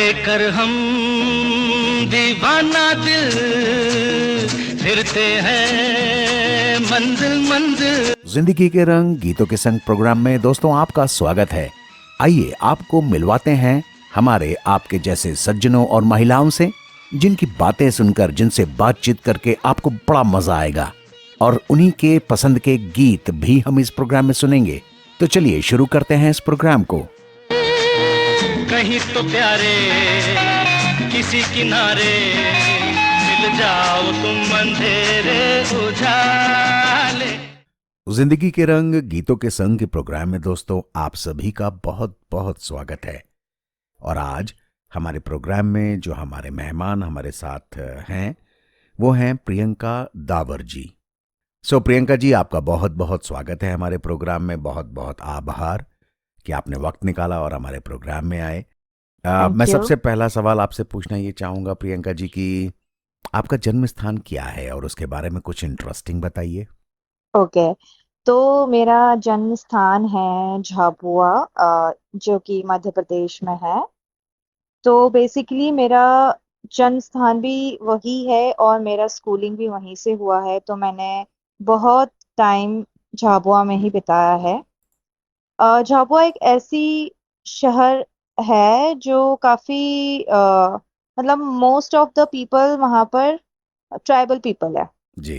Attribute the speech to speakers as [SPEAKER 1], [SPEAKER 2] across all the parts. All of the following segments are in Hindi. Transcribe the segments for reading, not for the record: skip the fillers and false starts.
[SPEAKER 1] लेकर हम दीवाना दिल फिरते हैं मंजिल मंजिल।
[SPEAKER 2] जिंदगी के रंग गीतों के संग प्रोग्राम में दोस्तों आपका स्वागत है। आइए आपको मिलवाते हैं हमारे आपके जैसे सज्जनों और महिलाओं से, जिनकी बातें सुनकर, जिनसे बातचीत करके आपको बड़ा मजा आएगा और उन्हीं के पसंद के गीत भी हम इस प्रोग्राम में सुनेंगे। तो चलिए शुरू करते हैं इस प्रोग्राम को।
[SPEAKER 1] कहीं तो प्यारे किसी किनारे मिल जाओ तुम अंधेरे उजाले।
[SPEAKER 2] जिंदगी के रंग गीतों के संग के प्रोग्राम में दोस्तों आप सभी का बहुत बहुत स्वागत है। और आज हमारे प्रोग्राम में जो हमारे मेहमान हमारे साथ हैं वो हैं प्रियंका दावर जी। प्रियंका जी, आपका बहुत बहुत स्वागत है हमारे प्रोग्राम में। बहुत बहुत आभार कि आपने वक्त निकाला और हमारे प्रोग्राम में आए। मैं सबसे पहला सवाल आपसे पूछना ये चाहूंगा प्रियंका जी कि आपका जन्म स्थान क्या है और उसके बारे में कुछ इंटरेस्टिंग बताइए।
[SPEAKER 3] ओके, तो मेरा जन्म स्थान है झाबुआ, जो कि मध्य प्रदेश में है। तो बेसिकली मेरा जन्म स्थान भी वही है और मेरा स्कूलिंग भी वहीं से हुआ है। तो मैंने बहुत टाइम झाबुआ में ही बिताया है। झाबुआ एक ऐसी शहर है जो काफी मतलब मोस्ट ऑफ द पीपल वहाँ पर ट्राइबल पीपल है
[SPEAKER 2] जी।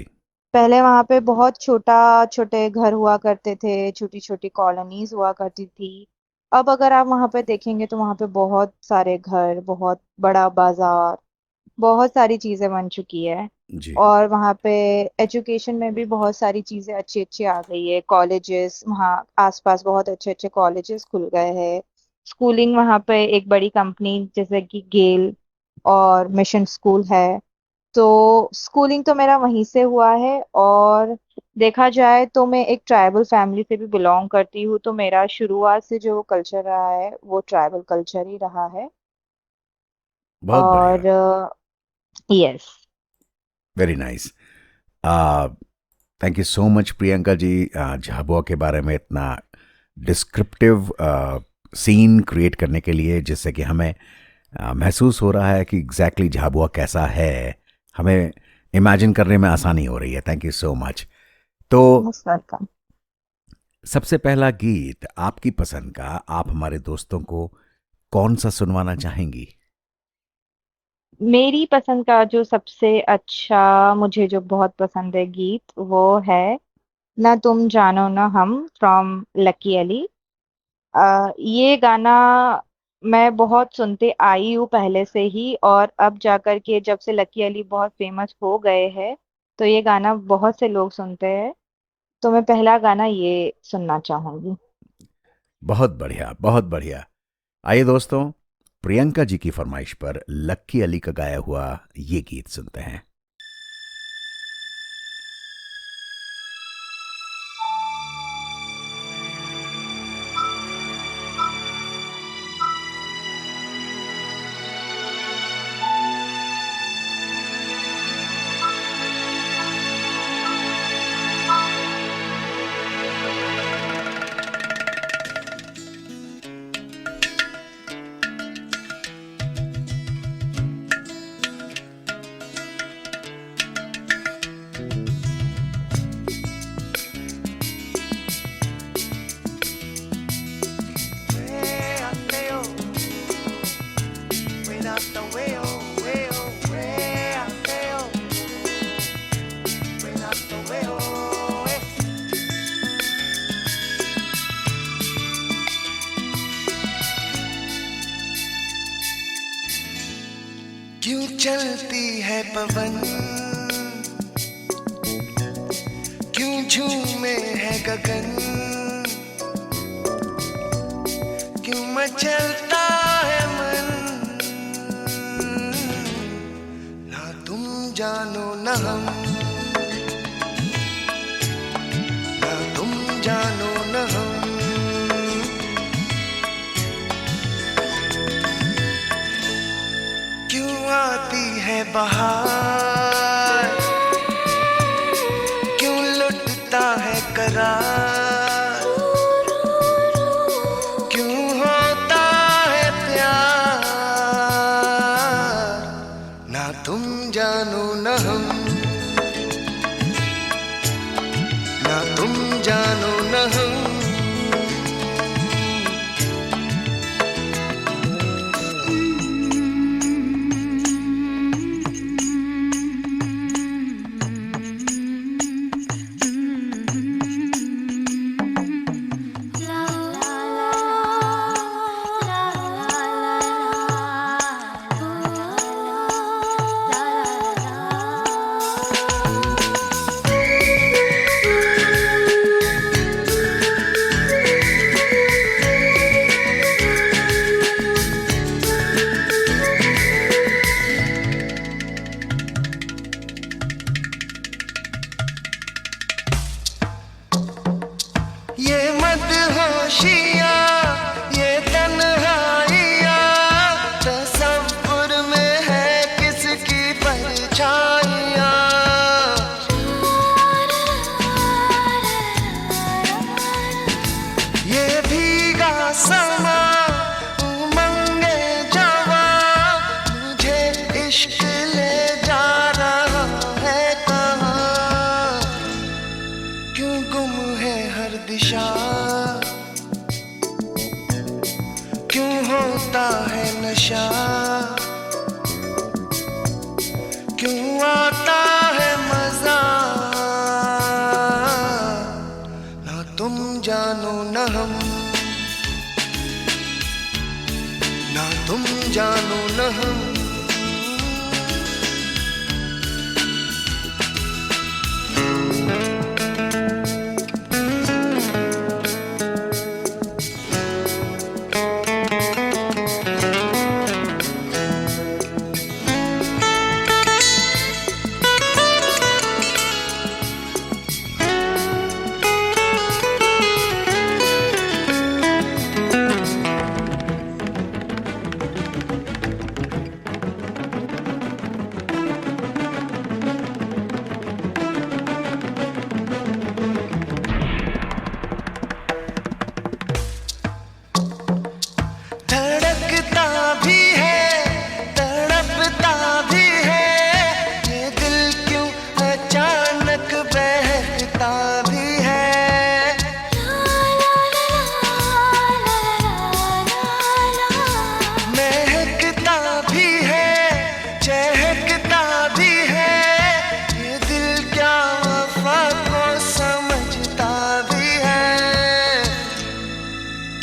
[SPEAKER 3] पहले वहाँ पे बहुत छोटा छोटे घर हुआ करते थे, छोटी छोटी कॉलोनीज हुआ करती थी। अब अगर आप वहाँ पे देखेंगे तो वहाँ पे बहुत सारे घर, बहुत बड़ा बाजार, बहुत सारी चीजें बन चुकी है।
[SPEAKER 2] जी।
[SPEAKER 3] और वहाँ पे एजुकेशन में भी बहुत सारी चीजें अच्छी अच्छी आ गई है। कॉलेजेस वहाँ आसपास बहुत अच्छे अच्छे कॉलेजेस खुल गए हैं। स्कूलिंग वहाँ पे एक बड़ी कंपनी जैसे कि गेल और मिशन स्कूल है। तो स्कूलिंग तो मेरा वहीं से हुआ है। और देखा जाए तो मैं एक ट्राइबल फैमिली से भी बिलोंग करती हूँ, तो मेरा शुरुआत से जो कल्चर रहा है वो ट्राइबल कल्चर ही रहा है।
[SPEAKER 2] बहुत बढ़िया।
[SPEAKER 3] और yes.
[SPEAKER 2] Very nice. Thank you so much Priyanka ji, Jhabua के बारे में इतना डिस्क्रिप्टिव सीन क्रिएट करने के लिए, जिससे कि हमें महसूस हो रहा है कि एग्जैक्टली झाबुआ कैसा है, हमें इमेजिन करने में आसानी हो रही है। Thank you so much. तो
[SPEAKER 3] मोस्ट वेलकम।
[SPEAKER 2] सबसे पहला गीत आपकी पसंद का आप हमारे दोस्तों को कौन सा सुनवाना चाहेंगी?
[SPEAKER 3] मेरी पसंद का जो सबसे अच्छा, मुझे जो बहुत पसंद है गीत, वो है ना तुम जानो ना हम, फ्रॉम लकी अली। ये गाना मैं बहुत सुनते आई हूँ पहले से ही, और अब जाकर के जब से लकी अली बहुत फेमस हो गए हैं तो ये गाना बहुत से लोग सुनते हैं। तो मैं पहला गाना ये सुनना चाहूंगी।
[SPEAKER 2] बहुत बढ़िया, बहुत बढ़िया। आइए दोस्तों, प्रियंका जी की फरमाइश पर लक्की अली का गाया हुआ ये गीत सुनते हैं।
[SPEAKER 4] क्यों चलती है पवन, क्यों झूमे है गगन, क्यों मचलता है मन, ना तुम जानो ना हम, ना तुम जानो ना हम। क्यों आती है बहार, क्यों लुटता है करार, क्यों होता है प्यार, जानो न हम, ना तुम जानो न हम। ये मदहोशियाँ, ये तन्हाइयाँ, तसव्वुर में है किसकी परछाइयाँ। ये भीगा समा, उमंगे जवां, मुझे इश्क ले जा रहा है कहाँ। क्यों गुम है हर दिशा, क्यों होता है नशा, क्यों आता है मजा। ना तुम जानो न हम, ना तुम जानो न हम। धड़कता भी है, तड़पता भी है, ये दिल क्यों अचानक बहकता भी है। महकता भी है, चहकता भी है, ये दिल क्या वफा को समझता भी है।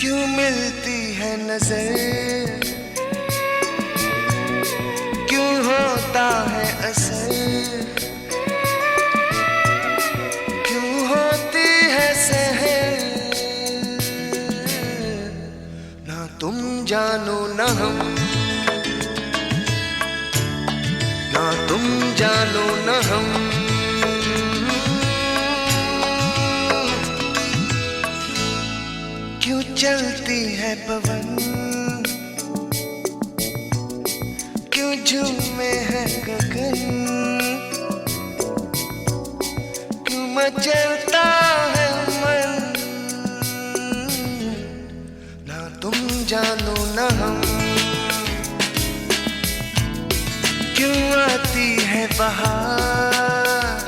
[SPEAKER 4] क्यों मिलती है नजर, क्यों होता है असर, क्यों होती है सहर। ना तुम जानो न हम, ना तुम जानो न हम। क्यों चलती है पवन, क्यों झूमे है गगन, क्यों मचलता है मन। ना तुम जानो न हम, क्यों आती है बहार,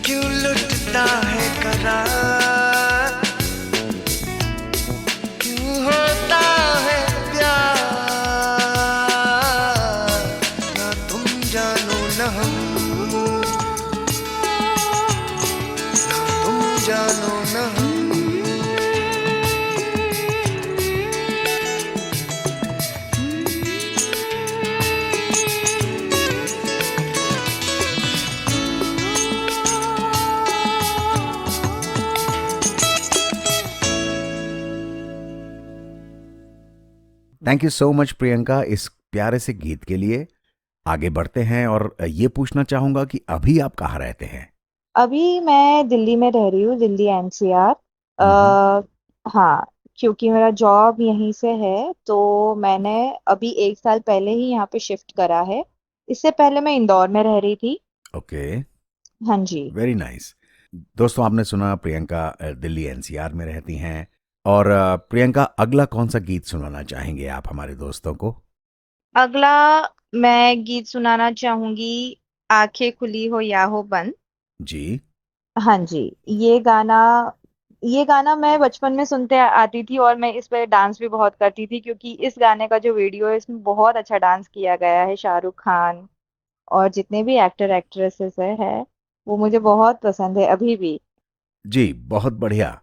[SPEAKER 4] क्यों लुटता है करार, क्यों होता है प्यार। ना तुम जानो न हम, ना तुम जानो न हम।
[SPEAKER 2] Thank you so much Priyanka इस प्यारे से गीत के लिए। आगे बढ़ते हैं और ये पूछना चाहूंगा कि अभी आप कहाँ रहते हैं?
[SPEAKER 3] अभी मैं दिल्ली में रह रही हूँ, दिल्ली एनसीआर। हाँ, क्योंकि मेरा जॉब यहीं से है तो मैंने अभी 1 साल पहले ही यहाँ पे शिफ्ट करा है। इससे पहले मैं इंदौर में रह रही थी।
[SPEAKER 2] ओके,
[SPEAKER 3] हाँ जी।
[SPEAKER 2] Very nice. दोस्तों, आपने सुना प्रियंका दिल्ली एनसीआर में रहती हैं। और प्रियंका, अगला कौन सा गीत सुनाना चाहेंगे आप हमारे दोस्तों को?
[SPEAKER 3] अगला मैं गीत सुनाना चाहूंगी, आंखें खुली हो या हो बंद।
[SPEAKER 2] जी।
[SPEAKER 3] हाँ जी। ये गाना ये गाना मैं बचपन में सुनते आती थी और मैं इस पे डांस भी बहुत करती थी, क्योंकि इस गाने का जो वीडियो है इसमें बहुत अच्छा डांस किया गया है। शाहरुख खान और जितने भी एक्टर एक्ट्रेसेस है वो मुझे बहुत पसंद है अभी भी।
[SPEAKER 2] जी, बहुत बढ़िया।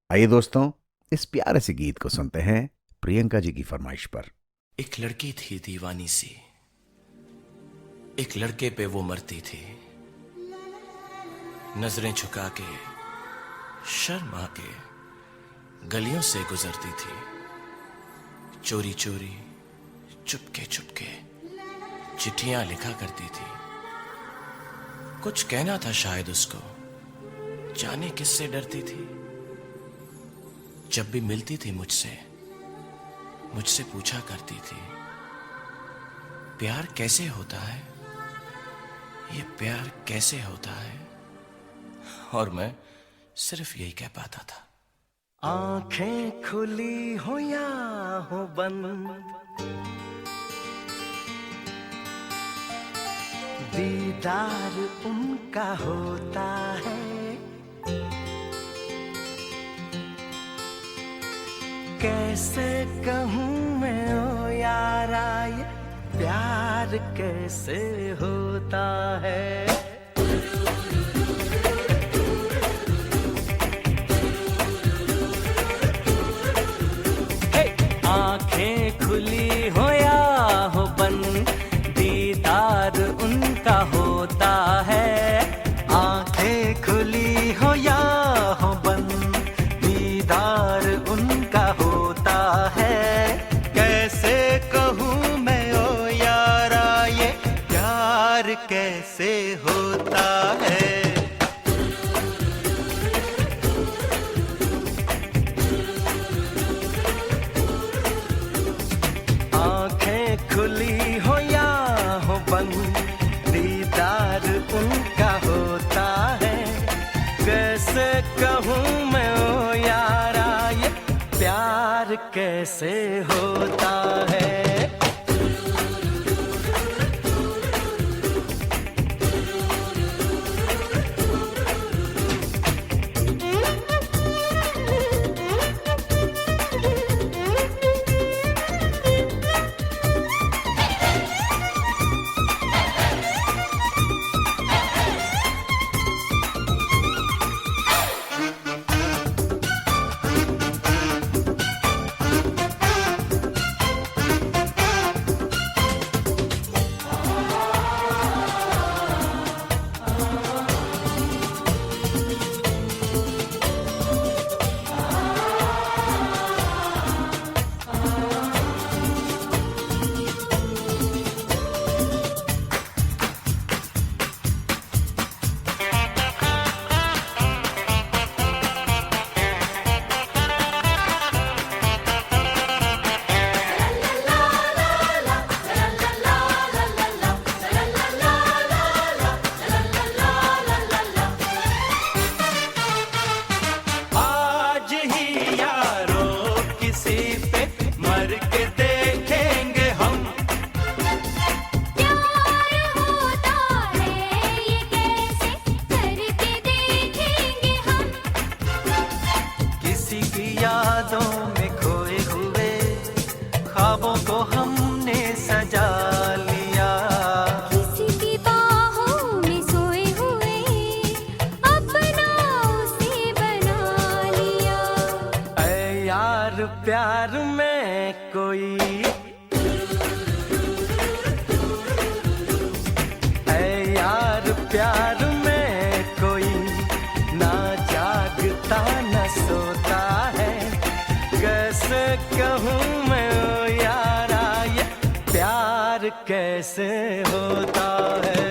[SPEAKER 2] आइए दोस्तों, इस प्यारे से गीत को सुनते हैं प्रियंका जी की फरमाइश पर।
[SPEAKER 5] एक लड़की थी दीवानी सी, एक लड़के पे वो मरती थी। नजरें झुका के शर्मा के गलियों से गुजरती थी। चोरी चोरी चुपके चुपके चिट्ठियां लिखा करती थी। कुछ कहना था शायद उसको, जाने किससे डरती थी। जब भी मिलती थी मुझसे पूछा करती थी, प्यार कैसे होता है, ये प्यार कैसे होता है। और मैं सिर्फ यही कह पाता था,
[SPEAKER 4] आंखें खुली हो या हो बंद, दीदार उनका होता है। कैसे कहूँ मैं ओ यारा, ये प्यार कैसे होता है। आंखें खुली हो या हो बंद, दीदार उनका होता है। आंखें खुली हो या हो बंद, दीदार उनका होता है। कैसे कहूँ मैं ओ यारा, ये प्यार कैसे होता है। आंखें खुली हो या हो बंद, दीदार उनका होता है। कैसे कहूँ मैं ओ यारा, ये प्यार कैसे होता है। आज ही यारो किसी पे मर के देखेंगे हम।
[SPEAKER 6] प्यार होता है ये कैसे करके देखेंगे हम।
[SPEAKER 4] किसी की यादों में खोए हुए ख्वाबों को हमने सजा लिया।
[SPEAKER 6] किसी की बाहों में सोए हुए अपना उसे बना लिया।
[SPEAKER 4] ऐ यार प्यार में कोई, ऐ यार प्यार में कोई ना जागता न सोता है। कैसे कहूँ मैं ओ यारा, ये प्यार कैसे होता है।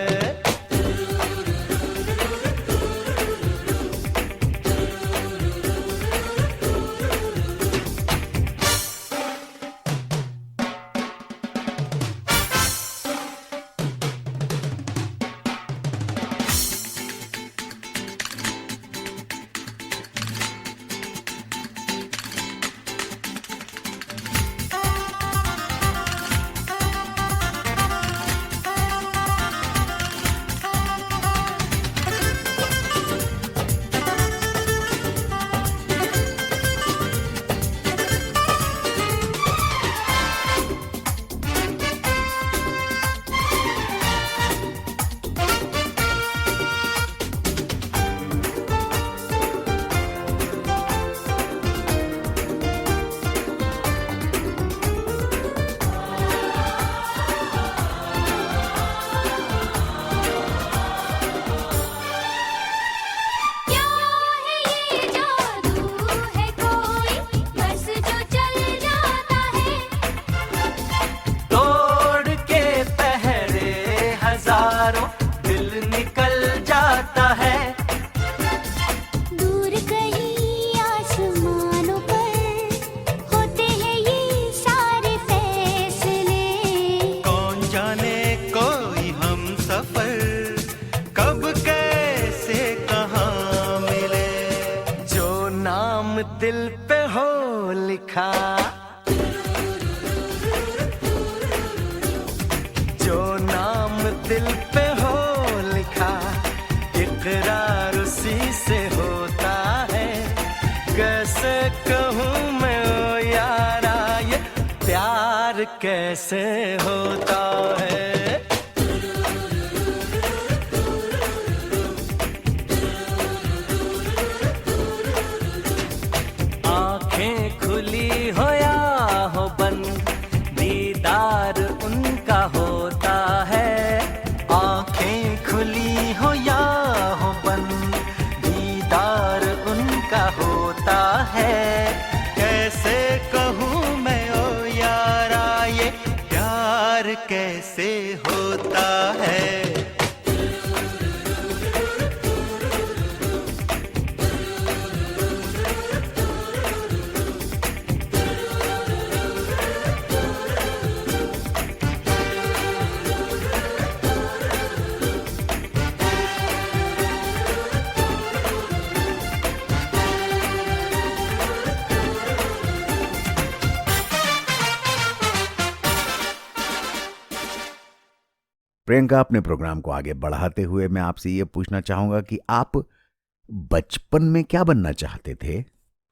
[SPEAKER 4] हजारों दिल निकल जाता है।
[SPEAKER 6] दूर कहीं आसमानों पर होते हैं ये सारे फैसले।
[SPEAKER 4] कौन जाने कोई हम सफर कब कैसे कहाँ मिले। जो नाम दिल पे हो लिखा, जो नाम दिल पे हो लिखा, इकरार उसी से होता है। कैसे कहूँ मैं ओ यारा ये प्यार कैसे होता है। आंखें खुली हो या हो बंद, दीदार उनका होता है। आंखें खुली हो या हो बंद, दीदार उनका होता है। कैसे कहूँ मैं ओ यारा ये प्यार कैसे होता है।
[SPEAKER 2] प्रियंका, अपने प्रोग्राम को आगे बढ़ाते हुए मैं आपसे ये पूछना चाहूंगा कि आप बचपन में क्या बनना चाहते थे?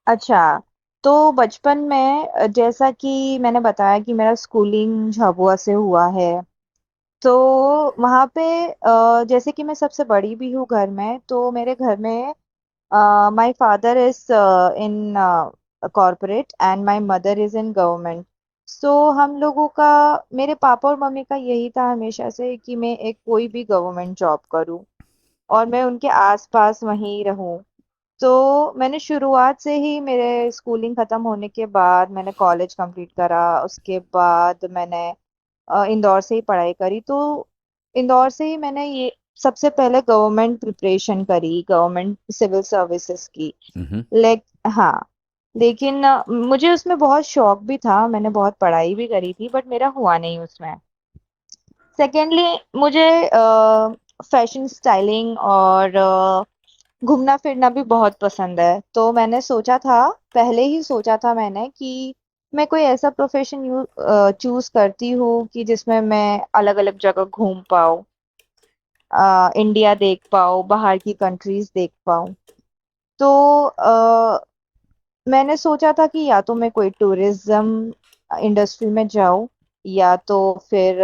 [SPEAKER 3] अच्छा, तो बचपन में जैसा कि मैंने बताया कि मेरा स्कूलिंग झाबुआ से हुआ है, तो वहाँ पे जैसे कि मैं सबसे बड़ी भी हूँ घर में, तो मेरे घर में my father is in corporate and my mother is in government. So हम लोगों का, मेरे पापा और मम्मी का यही था हमेशा से कि मैं एक कोई भी गवर्नमेंट जॉब करूँ और मैं उनके आसपास वहीं रहूँ। तो मैंने शुरुआत से ही, मेरे स्कूलिंग खत्म होने के बाद मैंने कॉलेज कंप्लीट करा, उसके बाद मैंने इंदौर से ही पढ़ाई करी। तो इंदौर से ही मैंने ये सबसे पहले गवर्नमेंट प्रिपरेशन करी, गवर्नमेंट सिविल सर्विसेज की।
[SPEAKER 2] हम्म।
[SPEAKER 3] हाँ, लेकिन मुझे उसमें बहुत शौक भी था, मैंने बहुत पढ़ाई भी करी थी, बट मेरा हुआ नहीं उसमें। सेकेंडली, मुझे फैशन स्टाइलिंग और घूमना फिरना भी बहुत पसंद है। तो मैंने सोचा था, पहले ही सोचा था मैंने कि मैं कोई ऐसा प्रोफेशन चूज करती हूँ कि जिसमें मैं अलग अलग जगह घूम पाऊँ, इंडिया देख पाऊँ, बाहर की कंट्रीज देख पाऊँ। तो मैंने सोचा था कि या तो मैं कोई टूरिज्म इंडस्ट्री में जाऊँ, या तो फिर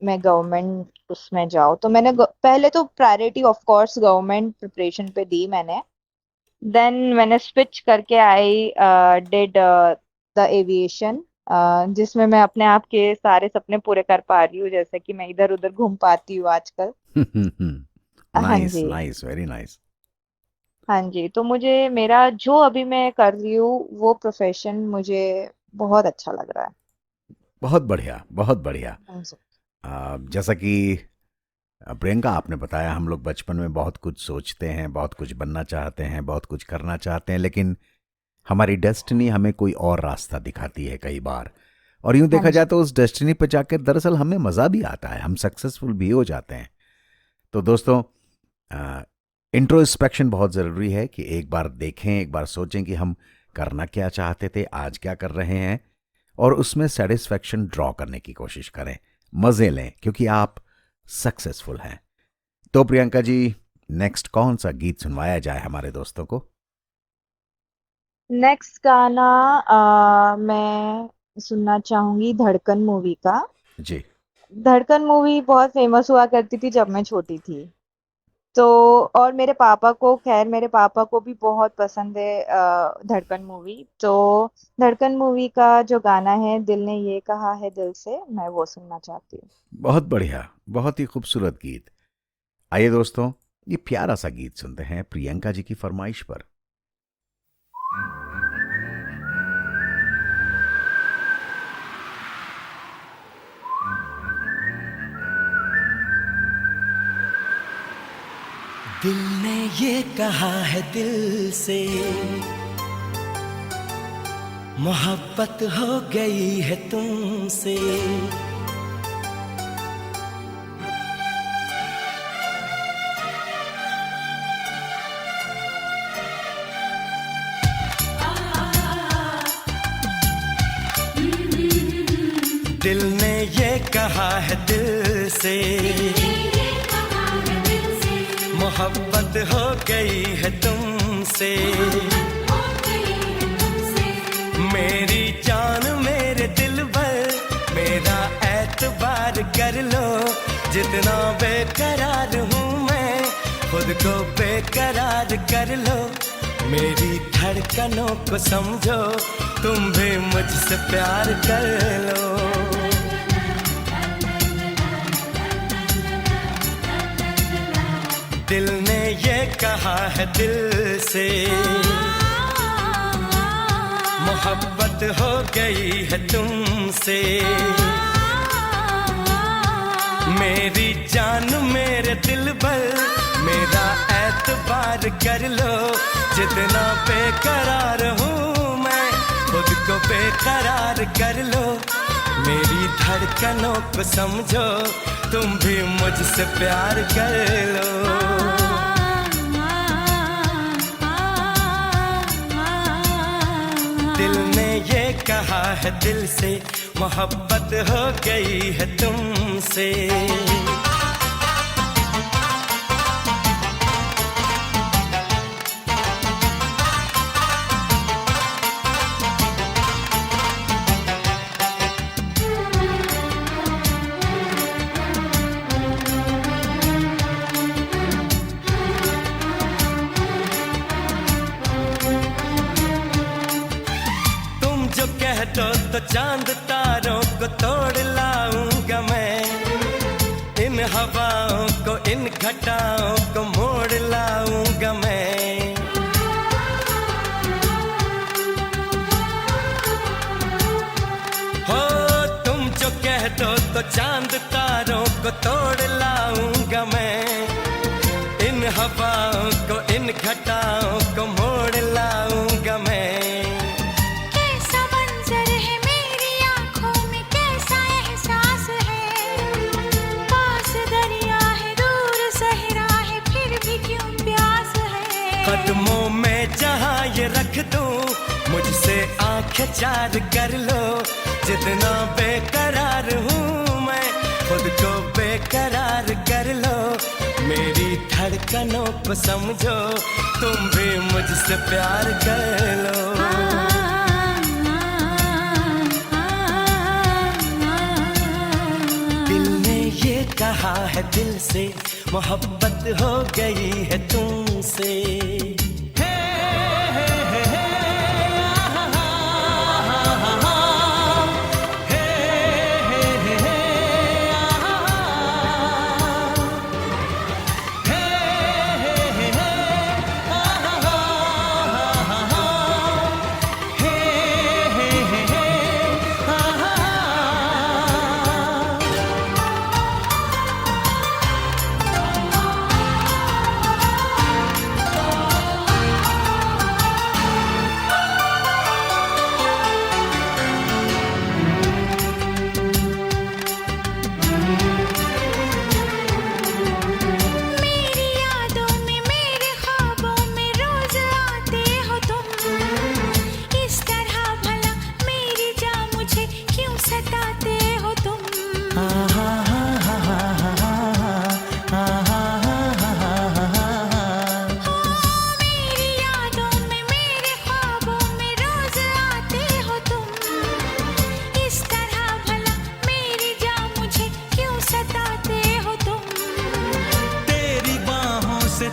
[SPEAKER 3] मैं गवर्नमेंट उसमें जाऊँ। तो मैंने पहले तो priority of course government preparation पे दी मैंने। देन मैंने स्विच करके आई डिड द एविएशन, जिसमें मैं अपने आप के सारे सपने पूरे कर पा रही हूँ, जैसे कि मैं इधर उधर घूम पाती हूँ आजकल। हाँ
[SPEAKER 2] नाइस,
[SPEAKER 3] जी।
[SPEAKER 2] Nice, very nice.
[SPEAKER 3] हाँ जी, तो मुझे मेरा जो अभी मैं कर रही हूँ वो प्रोफेशन मुझे बहुत अच्छा लग रहा है।
[SPEAKER 2] बहुत बढ़िया, बहुत बढ़िया।
[SPEAKER 3] हाँ जी।
[SPEAKER 2] जैसा कि प्रियंका आपने बताया, हम लोग बचपन में बहुत कुछ सोचते हैं, बहुत कुछ बनना चाहते हैं, बहुत कुछ करना चाहते हैं, लेकिन हमारी डेस्टिनी हमें कोई और रास्ता दिखाती है कई बार। और यूं
[SPEAKER 3] हाँ
[SPEAKER 2] देखा जाए
[SPEAKER 3] जी।
[SPEAKER 2] तो उस डेस्टिनी पर जाकर दरअसल हमें मज़ा भी आता है, हम सक्सेसफुल भी हो जाते हैं। तो दोस्तों, इंट्रोस्पेक्शन बहुत ज़रूरी है कि एक बार देखें, एक बार सोचें कि हम करना क्या चाहते थे, आज क्या कर रहे हैं, और उसमें सेटिस्फैक्शन ड्रॉ करने की कोशिश करें, मज़े लें, क्योंकि आप सक्सेसफुल हैं। तो प्रियंका जी, नेक्स्ट कौन सा गीत सुनवाया जाए हमारे दोस्तों को?
[SPEAKER 3] नेक्स्ट गाना मैं सुनना चाहूंगी धड़कन मूवी का।
[SPEAKER 2] जी।
[SPEAKER 3] धड़कन मूवी बहुत फेमस हुआ करती थी जब मैं छोटी थी। तो और मेरे पापा को, खैर मेरे पापा को भी बहुत पसंद है धड़कन मूवी। तो धड़कन मूवी का जो गाना है, दिल ने ये कहा है दिल से, मैं वो सुनना चाहती हूँ।
[SPEAKER 2] बहुत बढ़िया, बहुत ही खूबसूरत गीत। आइए दोस्तों, ये प्यारा सा गीत सुनते हैं प्रियंका जी की फरमाइश पर।
[SPEAKER 4] दिल ने ये कहा है दिल से, मोहब्बत हो गई है तुमसे। दिल ने ये कहा है दिल से, मोहब्बत हो गई है तुमसे। मेरी जान मेरे दिल भर, मेरा एतबार कर लो। जितना बेकरार हूँ मैं, खुद को बेकरार कर लो। मेरी धड़कनों को समझो, तुम भी मुझसे प्यार कर लो। दिल ने ये कहा है दिल से, मोहब्बत हो गई है तुमसे। मेरी जान मेरे दिल भर, मेरा एतबार कर लो। जितना बेकरार हूँ मैं, खुद को बेकरार कर लो। मेरी धड़कनों को समझो, तुम भी मुझसे प्यार कर लो। दिल ने ये कहा है दिल से, मोहब्बत हो गई है तुमसे। तो चांद तारों को तोड़ लाऊंगा मैं, इन हवाओं को इन घटाओं को मोड़ लाऊंगा मैं। हो तुम जो कह दो तो चांद तारों को तोड़ लाऊंगा मैं, इन हवाओं को इन घटाओं को मोड़ लाऊंगा मैं। कदमों में जहाँ ये रख दूं, मुझसे आंखें चार कर लो। जितना बेकरार हूँ मैं, खुद को बेकरार कर लो। मेरी धड़कनों को समझो, तुम भी मुझसे प्यार कर लो। दिल ने ये कहा है दिल से, मोहब्बत हो गई है तुमसे।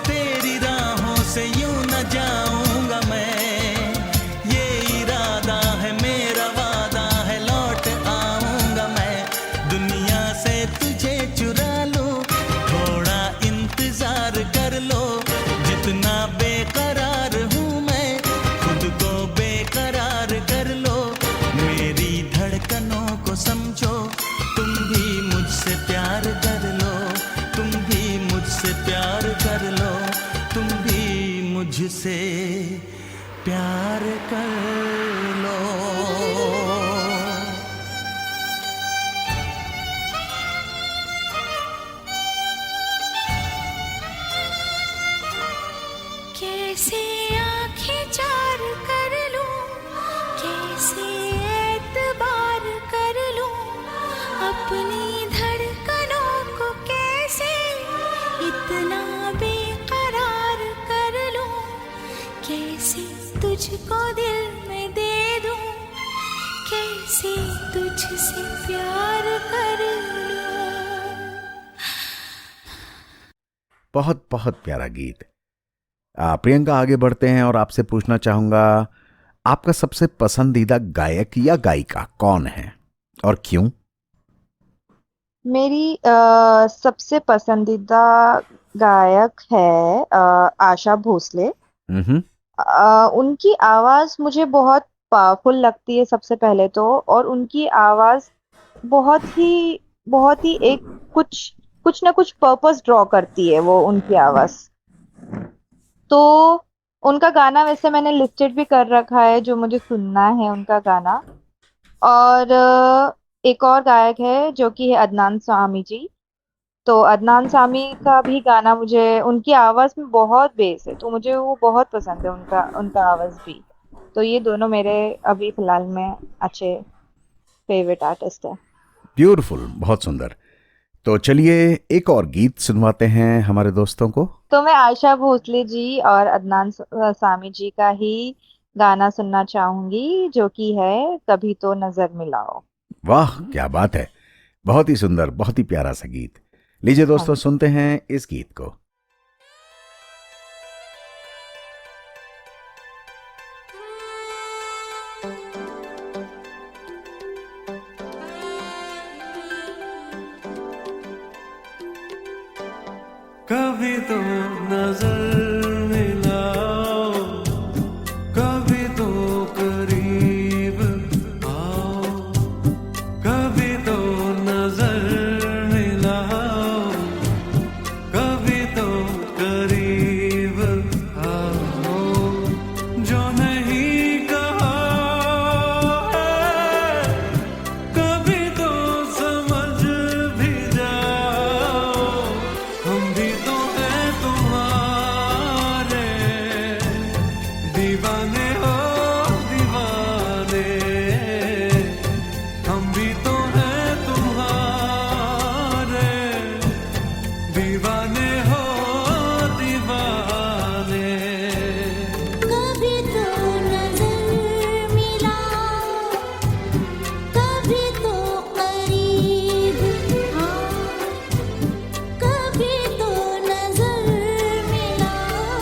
[SPEAKER 7] तेरी राहों से यूं न जाऊंगा मैं, ये इरादा है मेरा, वादा है लौट आऊंगा मैं। दुनिया से तुझे चुरा लो, थोड़ा इंतजार कर लो। जितना बेकरार हूँ मैं, खुद को बेकरार कर लो। मेरी धड़कनों को समझो, तुम भी मुझसे प्यार कर लो। तुम भी मुझसे प्यार कर लो।
[SPEAKER 6] कैसे आंखें चार कर लूं, कैसे एतबार कर लूं, अपनी धड़कनों को कैसे इतना बेकरार कर लूं, कैसे तुझको दिल में दे दूं, कैसे तुझसे प्यार कर लूं।
[SPEAKER 2] बहुत बहुत प्यारा गीत। प्रियंका, आगे बढ़ते हैं और आपसे पूछना चाहूंगा, आपका सबसे पसंदीदा गायक या गायिका कौन है और क्यों?
[SPEAKER 3] मेरी सबसे पसंदीदा गायक है आशा भोसले।
[SPEAKER 2] हम्म।
[SPEAKER 3] उनकी आवाज मुझे बहुत पावरफुल लगती है सबसे पहले तो, और उनकी आवाज बहुत ही एक कुछ ना कुछ पर्पस ड्रॉ करती है वो उनकी आवाज। तो उनका गाना वैसे मैंने लिस्टेड भी कर रखा है जो मुझे सुनना है उनका गाना। और एक और गायक है जो कि है अदनान सामी जी। तो अदनान सामी का भी गाना, मुझे उनकी आवाज में बहुत बेस है तो मुझे वो बहुत पसंद है, उनका आवाज भी। तो ये दोनों मेरे अभी फिलहाल में अच्छे फेवरेट आर्टिस्ट है।
[SPEAKER 2] ब्यूटीफुल, बहुत सुंदर। तो चलिए एक और गीत सुनवाते हैं हमारे दोस्तों को।
[SPEAKER 3] तो मैं आशा भोसले जी और अदनान सामी जी का ही गाना सुनना चाहूंगी जो कि है कभी तो नजर मिलाओ।
[SPEAKER 2] वाह, क्या बात है, बहुत ही सुंदर, बहुत ही प्यारा सा गीत। लीजिए दोस्तों, सुनते हैं इस गीत को।
[SPEAKER 4] कभी तो नजर मिलाओ, कभी तो करीब आओ, कभी तो नजर मिलाओ, कभी तो करीब आओ, जो नहीं कहा है, कभी तो समझ भी जाओ, हम भी तो हैं तुम्हारे दीवाने हो दीवाने, हम भी तो हैं तुम्हारे दीवाने हो दीवाने।
[SPEAKER 6] कभी तो नजर मिलाओ, कभी तो करीब आओ, कभी तो नजर मिलाओ,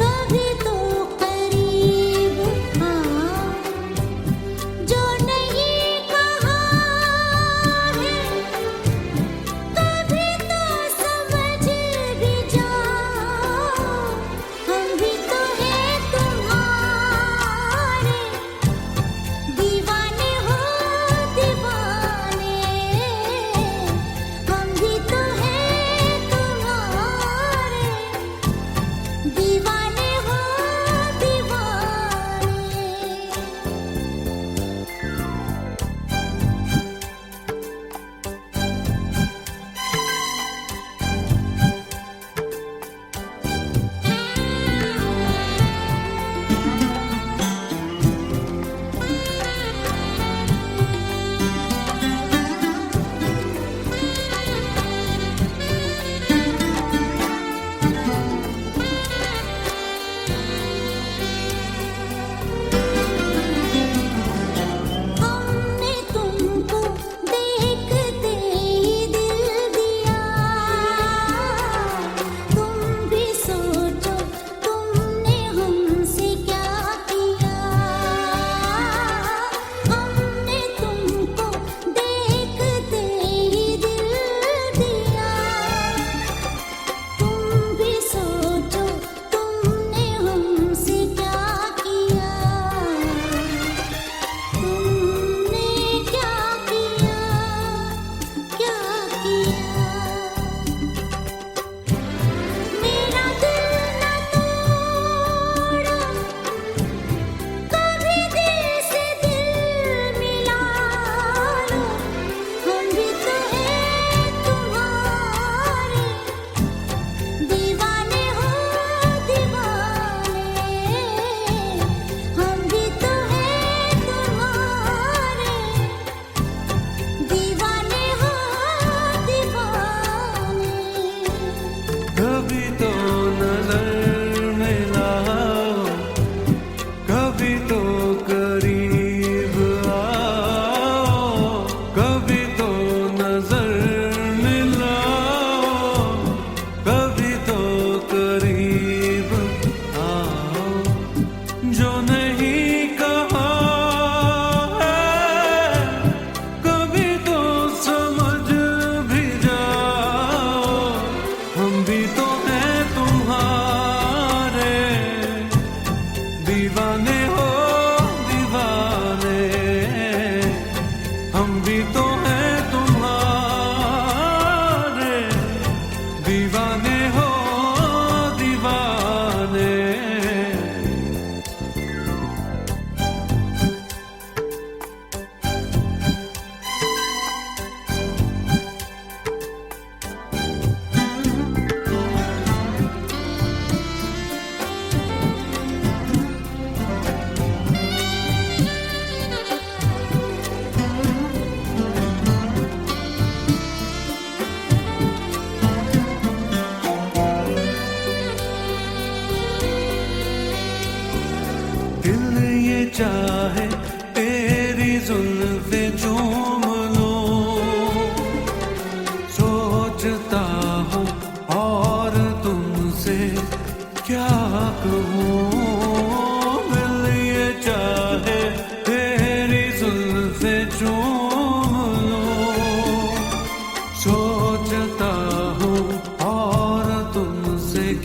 [SPEAKER 6] कभी तो करीब आओ, जो नहीं कहा है, कभी तो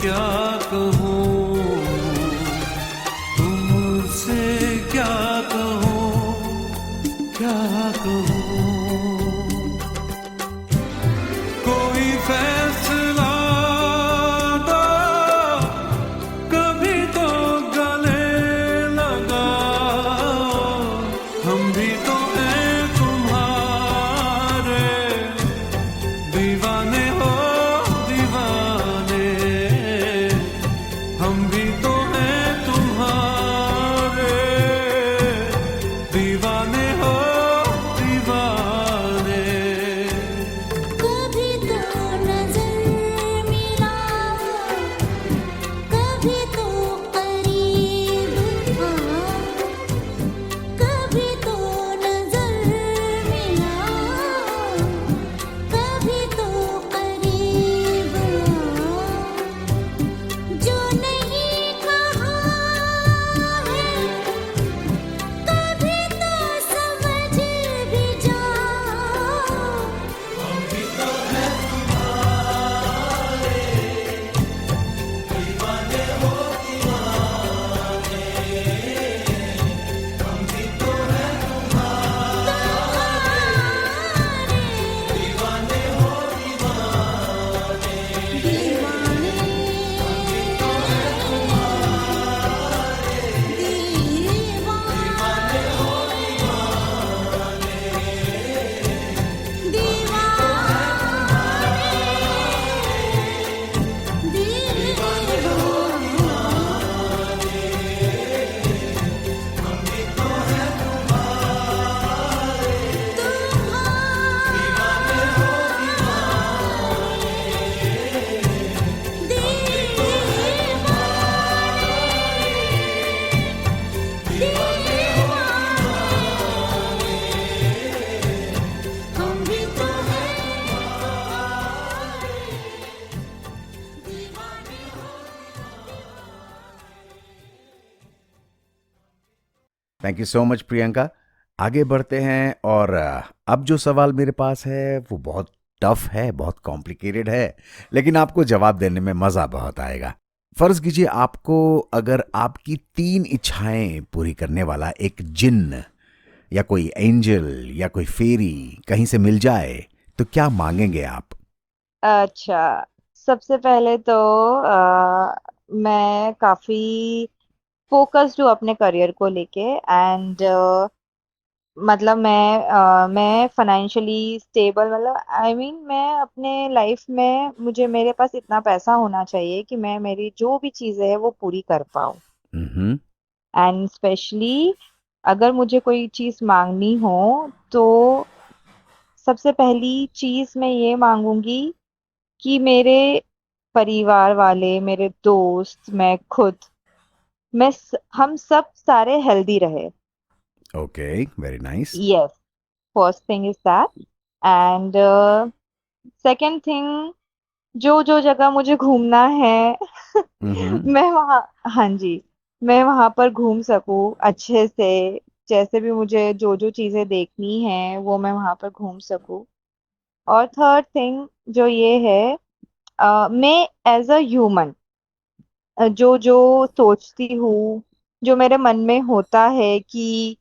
[SPEAKER 8] क्या कहूँ, तुमसे क्या कहूँ, क्या कहूँ। कोई फैसला दो, कभी तो गले लगाओ, हम भी तो हैं तुम्हारे दीवाने हो दीवाने, हम भी तो हैं तुम्हारे दीवाने हो दीवाने।
[SPEAKER 6] कभी तो नजर मिलाओ, कभी तो करीब आओ, कभी तो नजर मिलाओ, कभी तो करीब आओ। जो नहीं कहा है, कभी तो समझ भी जाओ। हम भी तो
[SPEAKER 2] thank you so much Priyanka. आगे बढ़ते हैं और अब जो सवाल मेरे पास है वो बहुत टफ है, बहुत कॉम्प्लिकेटेड है, लेकिन आपको जवाब देने में मजा बहुत आएगा। फर्ज कीजिए आपको अगर आपकी 3 इच्छाएं पूरी करने वाला एक जिन्न या कोई एंजल या कोई फेरी कहीं से मिल जाए तो क्या मांगेंगे आप?
[SPEAKER 3] अच्छा, सबसे पहले तो मैं काफी फोकस्ड हूँ अपने करियर को लेके एंड मतलब मैं फाइनेंशियली स्टेबल, मतलब आई मीन मैं अपने लाइफ में मेरे पास इतना पैसा होना चाहिए कि मैं मेरी जो भी चीजें है वो पूरी कर पाऊँ।
[SPEAKER 2] हम्म।
[SPEAKER 3] एंड स्पेशली अगर मुझे कोई चीज मांगनी हो तो सबसे पहली चीज मैं ये मांगूंगी कि मेरे परिवार वाले, मेरे दोस्त, मैं खुद, हम सब सारे हेल्दी रहे।
[SPEAKER 2] Okay, very nice.
[SPEAKER 3] Yes, first thing is that. And second thing, जो जो जगह मुझे घूमना है
[SPEAKER 2] हम्म।
[SPEAKER 3] मैं वहाँ, हाँ जी, मैं वहाँ पर घूम सकूँ अच्छे से। जैसे भी मुझे जो जो चीजें देखनी है वो मैं वहाँ पर घूम सकूँ। और थर्ड थिंग जो ये है, मैं एज अ ह्यूमन जो जो सोचती हूँ, जो मेरे मन में होता है कि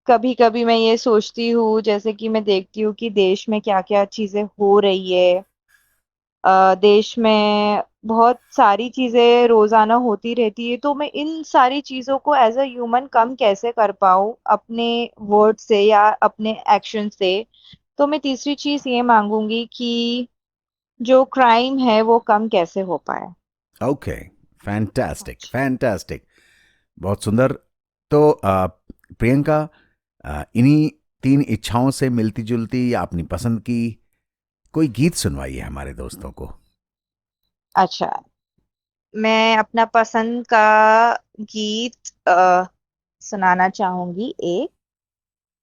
[SPEAKER 3] कभी कभी मैं ये सोचती हूँ, जैसे कि मैं देखती हूँ कि देश में क्या क्या चीजें हो रही है, देश में बहुत सारी चीजें रोजाना होती रहती है, तो मैं इन सारी चीजों को एज अ ह्यूमन कम कैसे कर पाऊँ अपने वर्ड से या अपने एक्शन से। तो मैं तीसरी चीज ये मांगूंगी कि जो क्राइम है वो कम कैसे हो पाए।
[SPEAKER 2] ओके, फैंटास्टिक फैंटास्टिक, बहुत सुंदर। तो प्रियंका, इन्हीं 3 इच्छाओं से मिलती जुलती या अपनी पसंद की कोई गीत सुनवाइए हमारे दोस्तों को।
[SPEAKER 3] अच्छा, मैं अपना पसंद का गीत सुनाना चाहूंगी, एक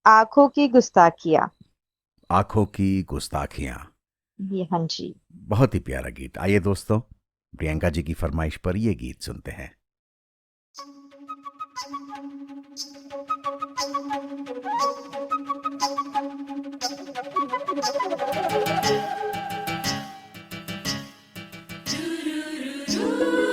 [SPEAKER 3] आंखों की गुस्ताखियां।
[SPEAKER 2] आंखों की गुस्ताखियां,
[SPEAKER 3] ये, हाँ जी।
[SPEAKER 2] बहुत ही प्यारा गीत। आइए दोस्तों, प्रियंका जी की फरमाइश पर ये गीत सुनते हैं।
[SPEAKER 6] रू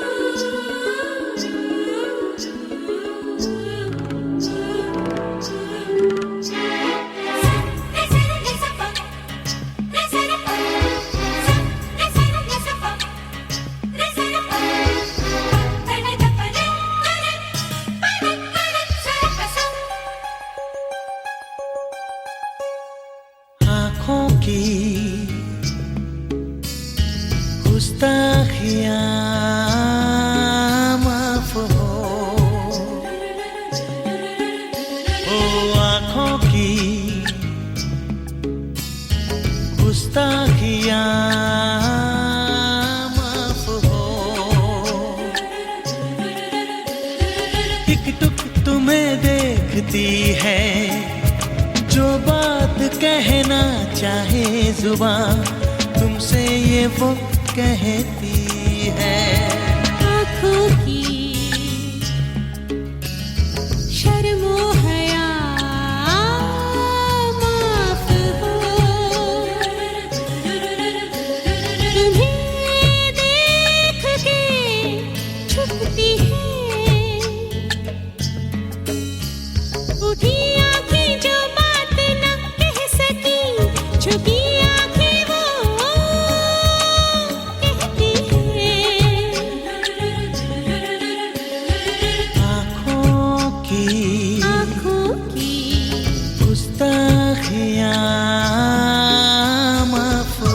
[SPEAKER 7] गुस्ताखियाँ माफ हो, ओ आँखों की गुस्ताखियाँ माफ हो, टिक टुक तुम्हें देखती है, जो बात कहना चाहे जुबान तुमसे ये वो कहती है।
[SPEAKER 6] आँखों की शर्मो हया माफ हो, तुम्हें देख के छुपती है, उठी आँखें जो बात न कह सकी, झुकी आँखें वो कहती है।
[SPEAKER 7] आँखों की गुस्ताखियाँ माफ हो।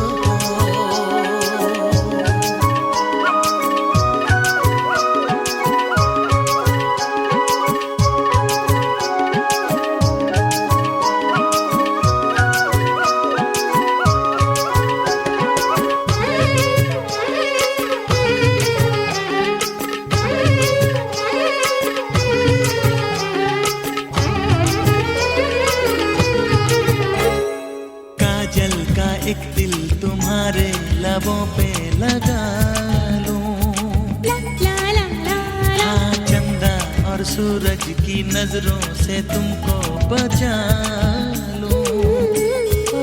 [SPEAKER 7] काजल का एक दिल तुम्हारे लबों पे लगा लूं,
[SPEAKER 6] ला ला ला ला
[SPEAKER 7] हाँ चंदा और सूरज की नजरों से तुमको बचा लूं। ओ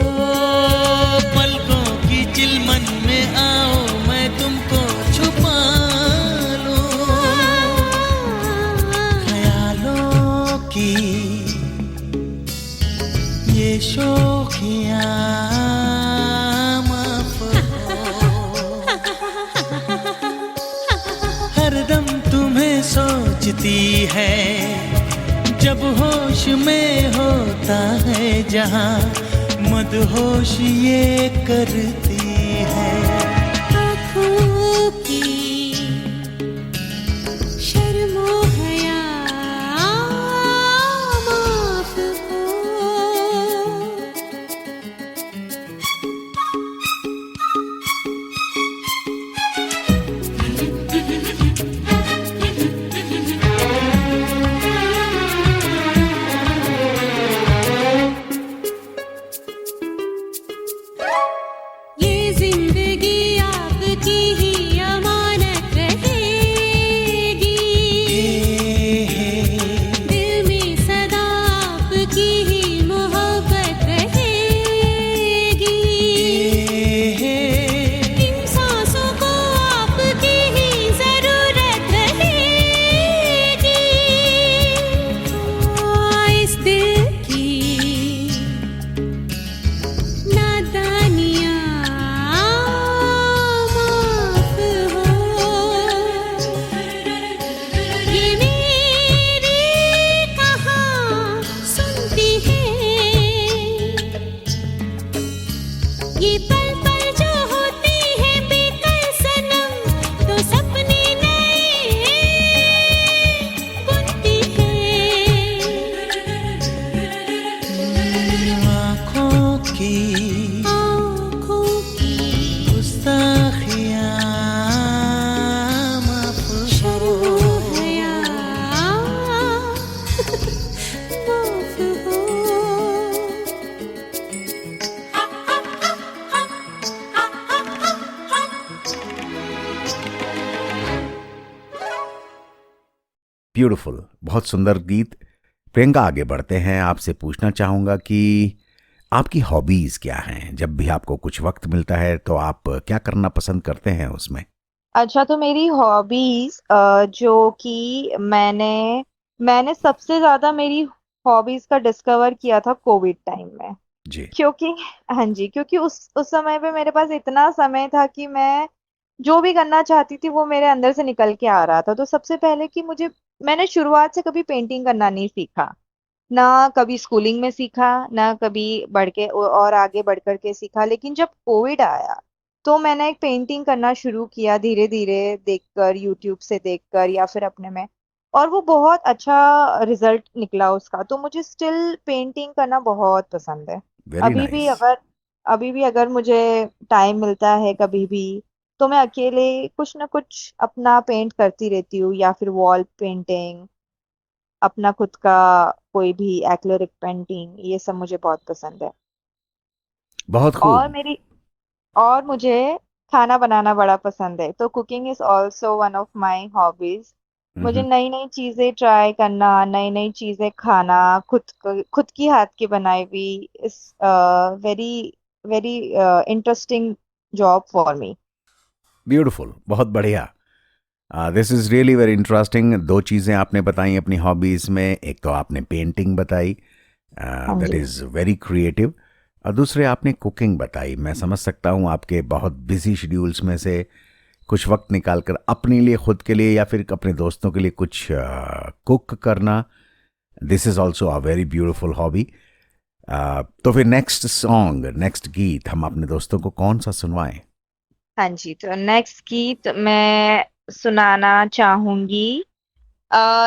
[SPEAKER 7] पलकों की चिलमन में आओ मैं तुमको छुपा लूं, ख्यालों की ये शोखियाँ माफ हो, हरदम तुम्हें सोचती है, जब होश में होता है जहाँ मदहोश ये करती है।
[SPEAKER 6] आँखों की शर्मो हया माफ हो। ये जिंदगी आपकी ही अमानत रहेगी, दिल में सदा आपकी ही मोहब्बत रहेगी, इन सांसों को आपकी ही जरूरत रहेगी। इस दिल की नादानियाँ माफ हो, ये मेरी कहाँ सुनती है, ये पल पल जो होती है बेकल सनम, तो सपने नए बुनती है।
[SPEAKER 7] आँखों की गुस्ताखियाँ माफ
[SPEAKER 6] शर्मो
[SPEAKER 7] हो,
[SPEAKER 6] हया माफ हो।
[SPEAKER 2] ब्यूटीफुल, बहुत सुंदर गीत। प्रियंका, आगे बढ़ते हैं। आपसे पूछना चाहूंगा कि आपकी हॉबीज क्या हैं? जब भी आपको कुछ वक्त मिलता है तो आप क्या करना पसंद करते हैं उसमें?
[SPEAKER 3] अच्छा, तो मेरी हॉबीज जो कि मैंने सबसे ज्यादा मेरी हॉबीज का डिस्कवर किया था कोविड टाइम में,
[SPEAKER 2] जी।
[SPEAKER 3] क्योंकि हाँ जी, क्योंकि उस समय पे मेरे पास इतना समय था कि मैं जो भी करना चाहती थी वो मेरे अंदर से निकल के आ रहा था। तो सबसे पहले कि मैंने शुरुआत से कभी पेंटिंग करना नहीं सीखा, ना कभी स्कूलिंग में सीखा, ना कभी बढ़ के और आगे बढ़ कर के सीखा। लेकिन जब कोविड आया तो मैंने एक पेंटिंग करना शुरू किया धीरे धीरे, देखकर, यूट्यूब से देखकर या फिर अपने में, और वो बहुत अच्छा रिजल्ट निकला उसका। तो मुझे स्टिल पेंटिंग करना बहुत पसंद है।
[SPEAKER 2] वेरी
[SPEAKER 3] अभी भी
[SPEAKER 2] नाइस।
[SPEAKER 3] अगर अभी भी अगर मुझे टाइम मिलता है कभी भी, तो मैं अकेले कुछ ना कुछ अपना पेंट करती रहती हूँ, या फिर वॉल पेंटिंग, अपना खुद का कोई भी एक्रिलिक पेंटिंग, ये सब मुझे बहुत पसंद है।
[SPEAKER 2] बहुत
[SPEAKER 3] और
[SPEAKER 2] खूब।
[SPEAKER 3] मेरी और मुझे खाना बनाना बड़ा पसंद है, तो cooking is also one of my hobbies. मुझे
[SPEAKER 2] हम्म।
[SPEAKER 3] नई नई चीजें ट्राई करना, नई नई चीजें खाना, खुद की हाथ की बनाई हुई, is very very interesting job for me.
[SPEAKER 2] Beautiful, बहुत बढ़िया। This is really very interesting. दो चीज़ें आपने बताई अपनी हॉबीज़ में, एक तो आपने पेंटिंग बताई,
[SPEAKER 3] हाँ
[SPEAKER 2] दैट
[SPEAKER 3] जी।
[SPEAKER 2] इज़ वेरी क्रिएटिव, और दूसरे आपने कुकिंग बताई। मैं समझ सकता हूँ आपके बहुत बिजी शेड्यूल्स में से कुछ वक्त निकाल कर अपने लिए, खुद के लिए या फिर अपने दोस्तों के लिए कुछ कुक करना, this is also a very beautiful hobby. तो फिर नेक्स्ट सॉन्ग, नेक्स्ट गीत हम अपने दोस्तों को कौन सा सुनवाएं?
[SPEAKER 3] हाँ जी, तो नेक्स्ट गीत मैं सुनाना चाहूंगी।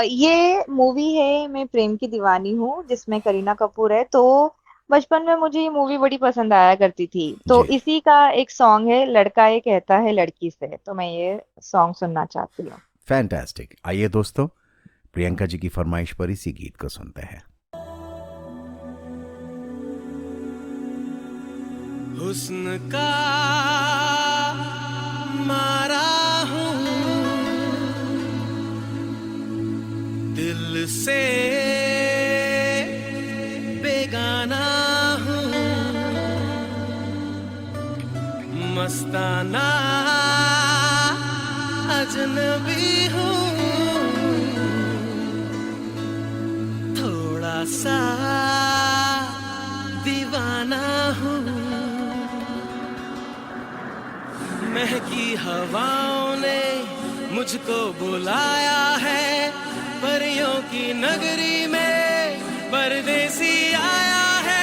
[SPEAKER 3] ये मूवी है मैं प्रेम की दीवानी हूँ, जिसमें करीना कपूर है। तो बचपन में मुझे ये मूवी बड़ी पसंद आया करती थी, तो
[SPEAKER 2] जी,
[SPEAKER 3] इसी का एक सॉन्ग है, लड़का ये कहता है लड़की से, तो मैं ये सॉन्ग सुनना चाहती हूँ।
[SPEAKER 2] फैंटास्टिक। आइए दोस्तों, प्रियंका जी की फरमाइश पर इसी गीत को सुनते हैं।
[SPEAKER 4] हुस्न का मारा हूँ, दिल से बेगाना हूँ, मस्ताना अजनबी हूँ, थोड़ा सा दीवाना हूँ, महकी हवाओं ने मुझको बुलाया है, परियों की नगरी में परदेसी आया है।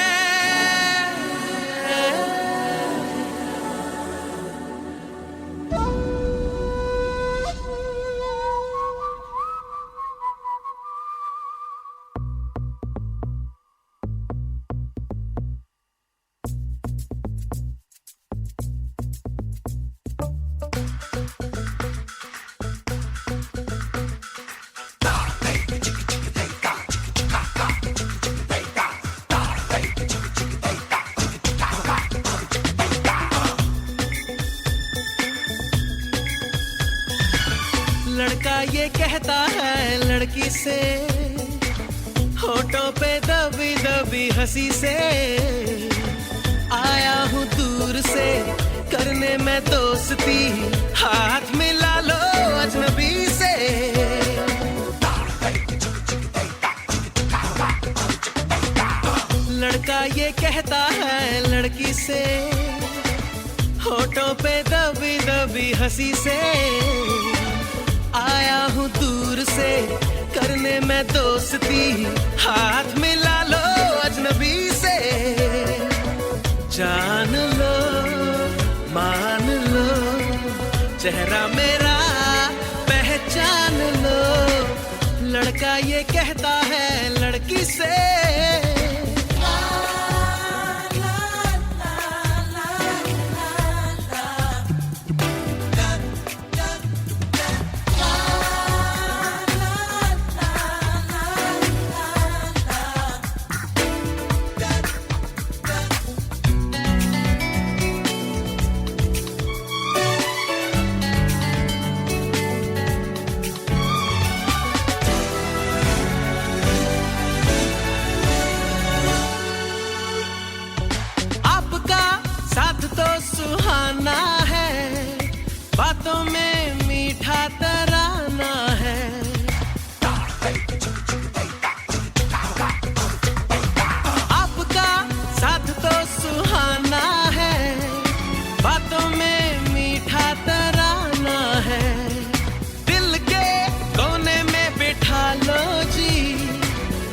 [SPEAKER 4] लड़का ये कहता है लड़की से, होठों पे दबी दबी हंसी से, आया हूँ दूर से करने में दोस्ती, हाथ मिला लो अजनबी से। लड़का ये कहता है लड़की से, होठों पे दबी दबी हंसी से, आया हूँ दूर से करने में दोस्ती, हाथ मिला लो अजनबी से। जान लो मान लो चेहरा मेरा पहचान लो, लड़का ये कहता है लड़की से। बातों में मीठा तराना है, आपका साथ तो सुहाना है, बातों में मीठा तराना है, दिल के कोने में बिठा लो जी,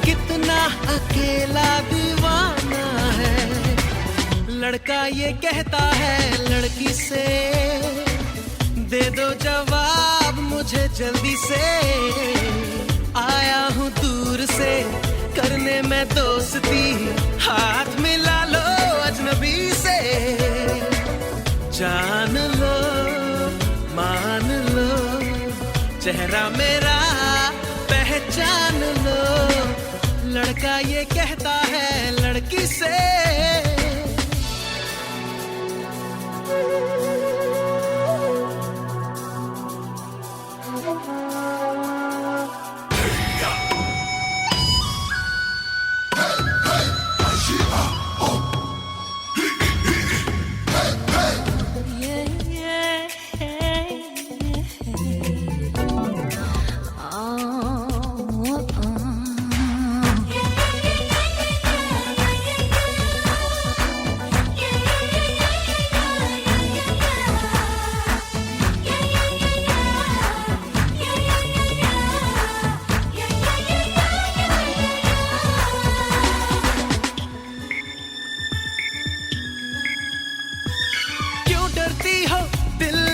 [SPEAKER 4] कितना अकेला दीवाना है। लड़का ये कहता है लड़की से, दे दो जवाब मुझे जल्दी से, आया हूँ दूर से करने में दोस्ती, हाथ मिला लो अजनबी से, जान लो मान लो चेहरा मेरा पहचान लो, लड़का ये कहता है लड़की से।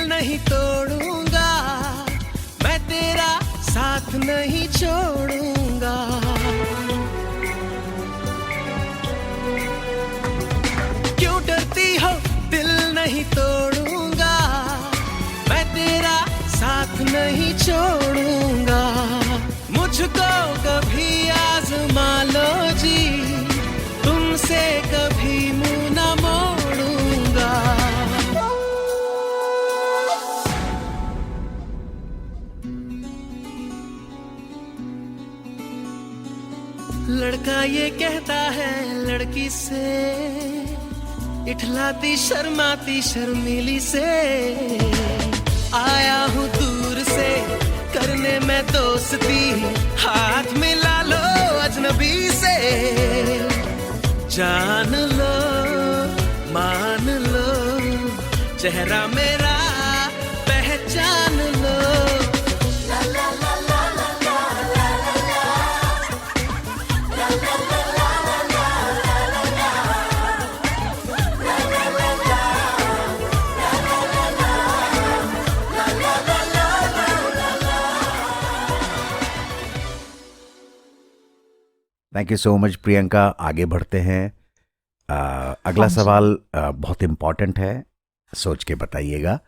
[SPEAKER 4] नहीं तोड़ूंगा मैं तेरा साथ नहीं छोड़ूंगा, क्यों डरती हो दिल नहीं तोड़ूंगा मैं तेरा साथ नहीं छोड़ूंगा, मुझको कभी आजमा लो जी तुमसे कभी मुंह न मोड़ूंगा। लड़का ये कहता है लड़की से, इठलाती शर्माती शर्मीली से, आया हूँ दूर से करने में दोस्ती, हाथ मिला लो अजनबी से, जान लो मान लो चेहरा मेरा पहचान लो।
[SPEAKER 2] Thank you so much Priyanka. आगे बढ़ते हैं। अगला सवाल बहुत इम्पोर्टेंट है, सोच के बताइएगा।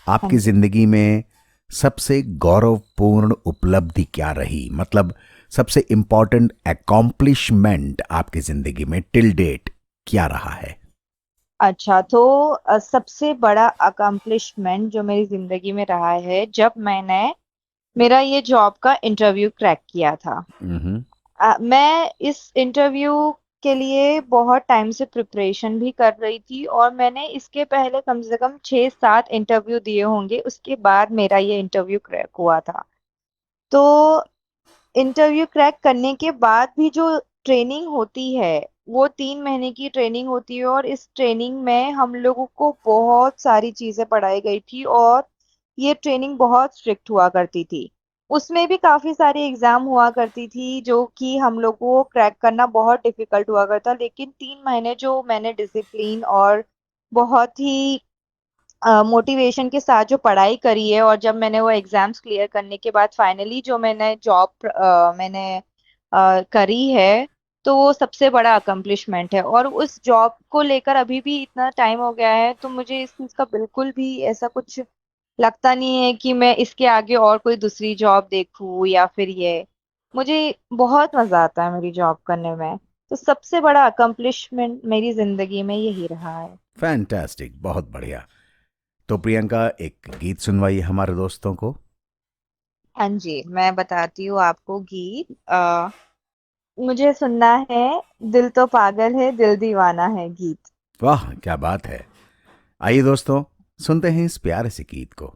[SPEAKER 2] आपकी जिंदगी में सबसे गौरवपूर्ण उपलब्धि क्या रही, मतलब सबसे इम्पोर्टेंट अकॉम्प्लिशमेंट आपकी जिंदगी में टिल डेट क्या रहा है?
[SPEAKER 3] अच्छा, तो सबसे बड़ा अकम्प्लिशमेंट जो मेरी जिंदगी में रहा है, जब मैंने मेरा ये जॉब का इंटरव्यू क्रैक किया था। मैं इस इंटरव्यू के लिए बहुत टाइम से प्रिपरेशन भी कर रही थी और मैंने इसके पहले कम से कम 6-7 इंटरव्यू दिए होंगे, उसके बाद मेरा ये इंटरव्यू क्रैक हुआ था। तो इंटरव्यू क्रैक करने के बाद भी जो ट्रेनिंग होती है वो 3 महीने की ट्रेनिंग होती है और इस ट्रेनिंग में हम लोगों को बहुत सारी चीज़ें पढ़ाई गई थी और ये ट्रेनिंग बहुत स्ट्रिक्ट हुआ करती थी। उसमें भी काफ़ी सारी एग्ज़ाम हुआ करती थी जो कि हम लोगों को क्रैक करना बहुत डिफ़िकल्ट हुआ करता, लेकिन 3 महीने जो मैंने डिसिप्लिन और बहुत ही मोटिवेशन के साथ जो पढ़ाई करी है और जब मैंने वो एग्ज़ाम्स क्लियर करने के बाद फाइनली जो मैंने जॉब करी है, तो वो सबसे बड़ा अकम्प्लिशमेंट है। और उस जॉब को लेकर अभी भी इतना टाइम हो गया है, तो मुझे इस चीज़ का बिल्कुल भी ऐसा कुछ लगता नहीं है कि मैं इसके आगे और कोई दूसरी जॉब देखूँ या फिर ये। मुझे बहुत मज़ा आता है मेरी जॉब करने में, तो सबसे बड़ा अकम्प्लिशमेंट मेरी ज़िंदगी में यही रहा है।
[SPEAKER 2] फैंटास्टिक, बहुत बढ़िया। तो प्रियंका, एक गीत सुनवाइए हमारे दोस्तों को।
[SPEAKER 3] हाँ जी, मैं बताती हूँ आपको गीत। मुझे सुनना है दिल तो पागल है दिल दीवाना है गीत।
[SPEAKER 2] वाह, क्या बात है। आइए दोस्तों, सुनते हैं इस प्यारे से गीत को।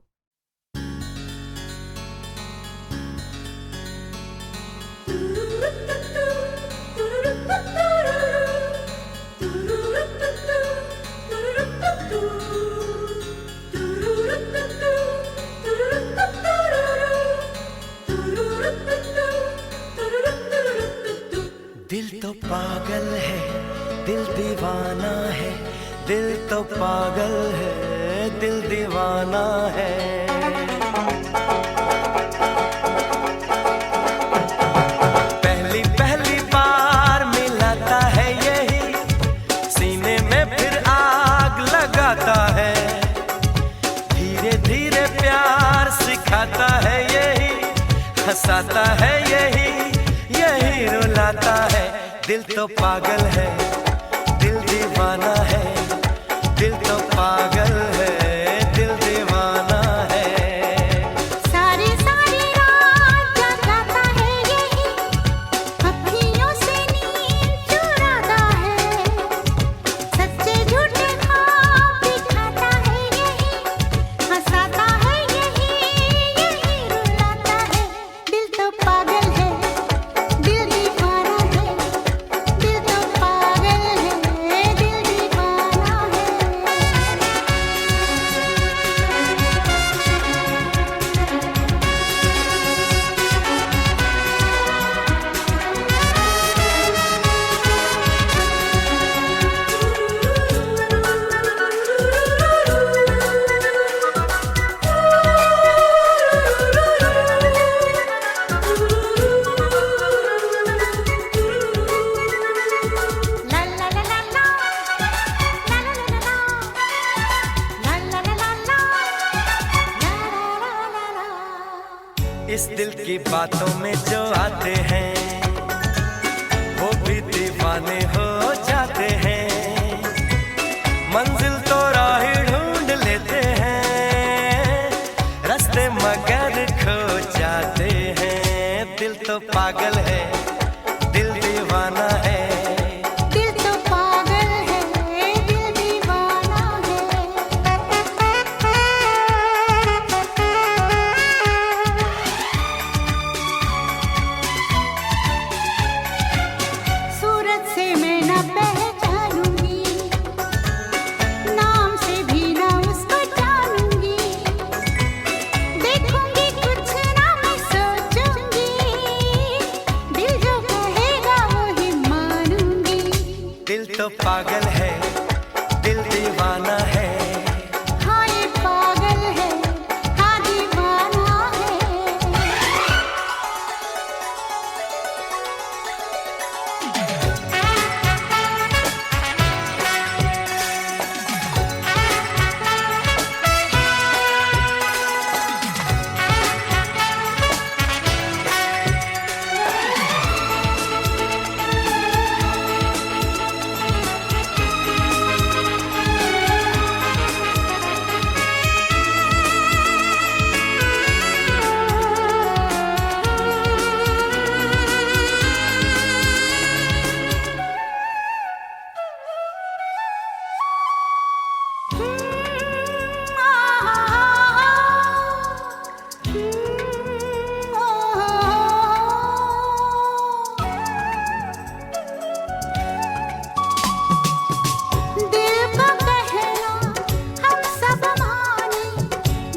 [SPEAKER 4] दिल तो पागल है दिल दीवाना है, दिल तो पागल है, दिल दीवाना है। पहली पहली बार मिलाता है यही, सीने में फिर आग लगाता है। धीरे धीरे प्यार सिखाता है यही, हंसाता है यही, यही रुलाता है। दिल तो पागल है, दिल दीवाना है, दिल तो पागल है, दिल दीवाना है।
[SPEAKER 6] सारी सारी रात जगाता है यही, अखियों से नींद चुराता है। सच्चे झूठे ख्वाब दिखाता है यही, हंसाता है यही, यही रुलाता है। दिल तो पागल है, दिल दीवाना है, दिल तो पागल है, दिल दीवाना है। La la la la la, la la la la la, la la la la la, la la la la।
[SPEAKER 4] इस दिल की बातों में जो आते हैं, वो भी दीवाने हो जाते हैं। मंजिल तो राह ढूंढ लेते हैं, रास्ते मगर खो जाते हैं। दिल तो पागल है, दिल दीवाना है।
[SPEAKER 6] दिल तो पागल है, दिल दीवाना है। सूरत से मैं न पहचानूंगी, नाम से भी न उसको जानूंगी। देखूंगी कुछ ना मैं सोचूंगी, दिल जो कहेगा वही मानूंगी।
[SPEAKER 4] दिल तो पागल है, दिल दीवाना है।
[SPEAKER 6] हाँ ये पागल है, हाँ दीवाना है। दिल का कहना हम सब माने,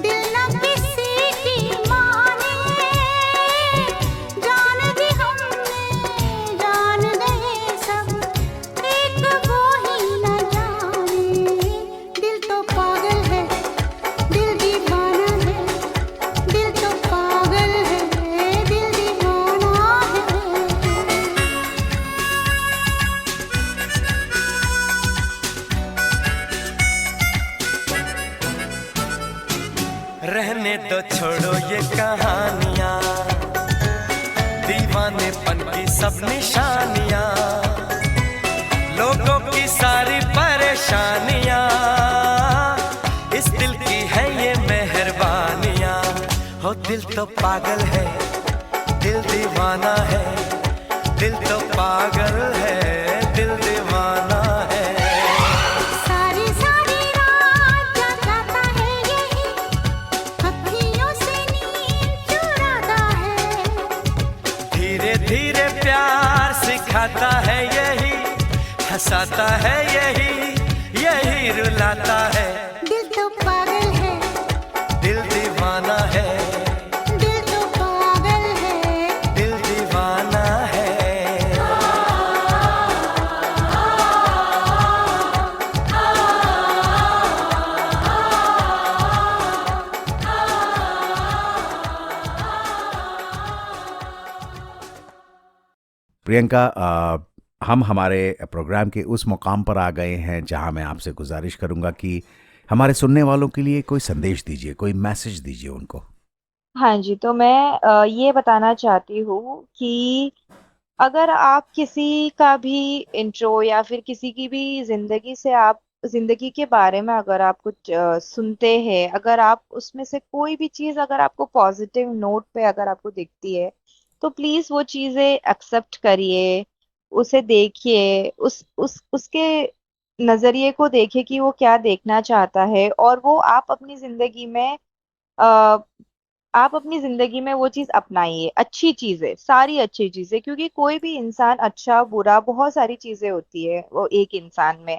[SPEAKER 6] दिल न किसी की माने। जान दी हमने, जान गए सब, एक वो ही न जाने। दिल तो पागल है, दिल दीवाना है, दिल तो पागल है, दिल दीवाना है।
[SPEAKER 4] रहने दो छोड़ो ये कहानियां, दीवानेपन की सब निशानियां, लोगों की सारी परेशानियां, इस दिल की है ये मेहरबानियां। हो दिल तो पागल है, दिल दीवाना है, दिल तो पागल है, दिल दीवाना है।
[SPEAKER 6] सारी सारी रात जगाता है यही, अखियों से नींद चुराता है।
[SPEAKER 4] धीरे धीरे प्यार सिखाता है यही, हंसाता है यही, यही रुलाता है।
[SPEAKER 6] दिल तो पागल है,
[SPEAKER 4] दिल दीवाना है,
[SPEAKER 6] दिल तो पागल है,
[SPEAKER 4] दिल दीवाना है।
[SPEAKER 2] प्रियंका, हम हमारे प्रोग्राम के उस मुकाम पर आ गए हैं जहां मैं आपसे गुजारिश करूंगा कि हमारे सुनने वालों के लिए कोई संदेश दीजिए, कोई मैसेज दीजिए उनको।
[SPEAKER 3] हाँ जी, तो मैं ये बताना चाहती हूँ कि अगर आप किसी का भी इंट्रो या फिर किसी की भी जिंदगी से आप जिंदगी के बारे में अगर आप कुछ सुनते हैं, अगर आप उसमें से कोई भी चीज अगर आपको पॉजिटिव नोट पे अगर आपको दिखती है, तो प्लीज वो चीजें एक्सेप्ट करिए, उसे देखिए, उस उसके नजरिए को देखिए कि वो क्या देखना चाहता है, और वो आप अपनी जिंदगी में वो चीज अपनाइए, अच्छी चीजें, सारी अच्छी चीजें, क्योंकि कोई भी इंसान अच्छा बुरा बहुत सारी चीजें होती है वो एक इंसान में।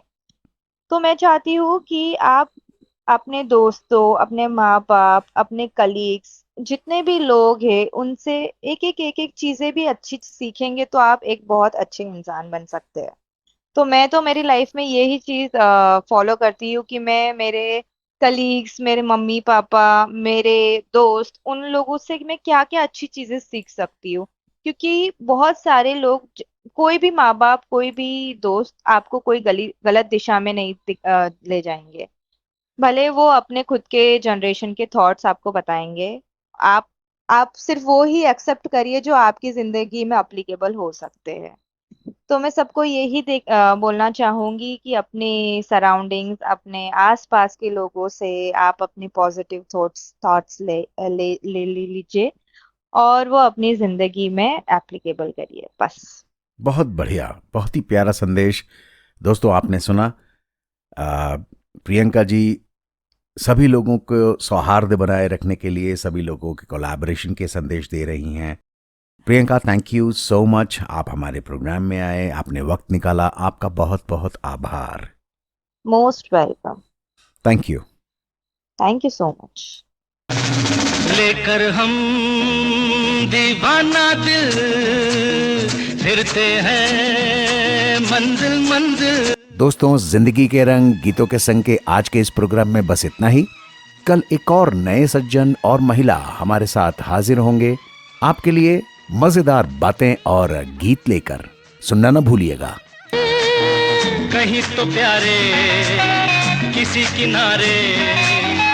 [SPEAKER 3] तो मैं चाहती हूँ कि आप अपने दोस्तों, अपने माँ बाप, अपने कलीग्स, जितने भी लोग हैं उनसे एक एक चीजें भी अच्छी सीखेंगे तो आप एक बहुत अच्छे इंसान बन सकते हैं। तो मैं तो मेरी लाइफ में यही चीज फॉलो करती हूँ कि मैं मेरे कलीग्स, मेरे मम्मी पापा, मेरे दोस्त, उन लोगों से मैं क्या क्या अच्छी चीजें सीख सकती हूँ। क्योंकि बहुत सारे लोग कोई भी माँ बाप, कोई भी दोस्त आपको कोई गलत दिशा में नहीं ले जाएंगे। भले वो अपने खुद के जनरेशन के थॉट्स आपको बताएंगे, आप आप सिर्फ वो ही एक्सेप्ट करिए जो आपकी जिंदगी में अप्लीकेबल हो सकते हैं। तो मैं सबको यही बोलना चाहूंगी कि अपने सराउंडिंग्स, अपने आसपास के लोगों से आप अपने पॉजिटिव थॉट्स ले लीजिए और वो अपनी जिंदगी में एप्लीकेबल करिए, बस।
[SPEAKER 2] बहुत बढ़िया, बहुत ही प्यारा संदेश। दोस्तों, आपने सुना, प्रियंका जी सभी लोगों को सौहार्द बनाए रखने के लिए, सभी लोगों के कोलैबोरेशन के संदेश दे रही हैं। Priyanka, thank you so much, आप हमारे प्रोग्राम में आए, आपने वक्त निकाला, आपका बहुत बहुत आभार।
[SPEAKER 3] Most welcome.
[SPEAKER 2] Thank you.
[SPEAKER 3] Thank you so much.
[SPEAKER 1] लेकर हम दीवाना दिल फिरते हैं मंजिल मंजिल।
[SPEAKER 2] दोस्तों, जिंदगी के रंग गीतों के संग के आज के इस प्रोग्राम में बस इतना ही। कल एक और नए सज्जन और महिला हमारे साथ हाजिर होंगे, आपके लिए मजेदार बातें और गीत लेकर। सुनना न भूलिएगा।
[SPEAKER 1] कहीं तो प्यारे किसी किनारे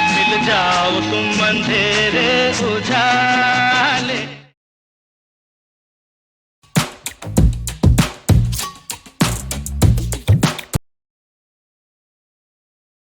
[SPEAKER 1] मिल जाओ तुम अंधेरे उजाले।